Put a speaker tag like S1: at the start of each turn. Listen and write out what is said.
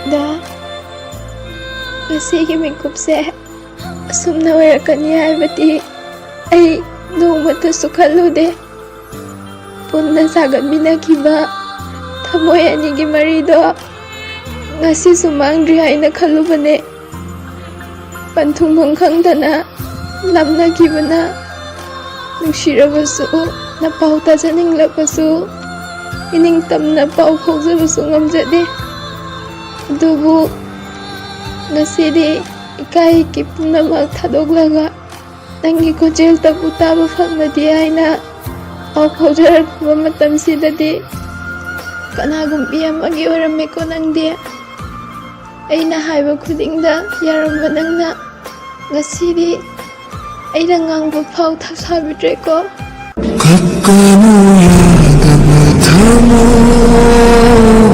S1: ꯈꯟꯕꯗ ꯉꯁꯤꯒꯤ ꯃꯤꯀꯨꯞꯁꯦ ꯑꯁꯨꯝꯅ ꯑꯣꯏꯔꯛꯀꯅꯤ ꯍꯥꯏꯕꯗꯤ ꯑꯩ ꯅꯣꯡꯃꯇꯁꯨ ꯈꯜꯂꯨꯗꯦ꯫ ꯄꯨꯟꯅ ꯁꯥꯒꯠꯃꯤꯟꯅꯈꯤꯕ ꯊꯃꯣꯏ ꯑꯅꯤꯒꯤ ꯃꯔꯤꯗꯣ ꯉꯁꯤꯁꯨ ꯃꯥꯡꯗ꯭ꯔꯤ ꯍꯥꯏꯅ ꯈꯜꯂꯨꯕꯅꯦ꯫ ꯄꯟꯊꯨꯡꯐꯝ ꯈꯪꯗꯅ ꯂꯥꯞꯅꯈꯤꯕꯅ ꯅꯨꯡꯁꯤꯔꯕꯁꯨ ꯅꯄꯥꯎ ꯇꯥꯖꯅꯤꯡꯂꯕꯁꯨ ꯏꯅꯤꯡꯇꯝꯅ ꯄꯥꯎ ꯐꯥꯎꯖꯕꯁꯨ ꯉꯝꯖꯗꯦ꯫ ꯑꯗꯨꯕꯨ ꯉꯁꯤꯗꯤ ꯏꯀꯥꯏ ꯏꯀꯤ ꯄꯨꯝꯅꯃꯛ ꯊꯥꯗꯣꯛꯂꯒ ꯅꯪꯒꯤ ꯈꯣꯟꯖꯦꯜꯇꯕꯨ ꯇꯥꯕ ꯐꯪꯂꯗꯤ ꯍꯥꯏꯅ ꯄꯥꯎ ꯐꯥꯎꯖꯔꯛꯄ ꯃꯇꯝꯁꯤꯗꯗꯤ ꯀꯅꯥꯒꯨꯝꯕꯤ ꯑꯃꯒꯤ ꯑꯣꯏꯔꯝꯃꯦꯀꯣ ꯅꯪꯗꯤ꯫ ꯑꯩꯅ ꯍꯥꯏꯕ ꯈꯨꯗꯤꯡꯗ ꯌꯥꯔꯝꯕ ꯅꯪꯅ ꯉꯁꯤꯗꯤ ꯑꯩꯅ ꯉꯥꯡꯕ ꯐꯥꯎꯀꯞꯀꯅꯨ
S2: ꯌꯥꯗꯕ ꯊꯃꯣꯏ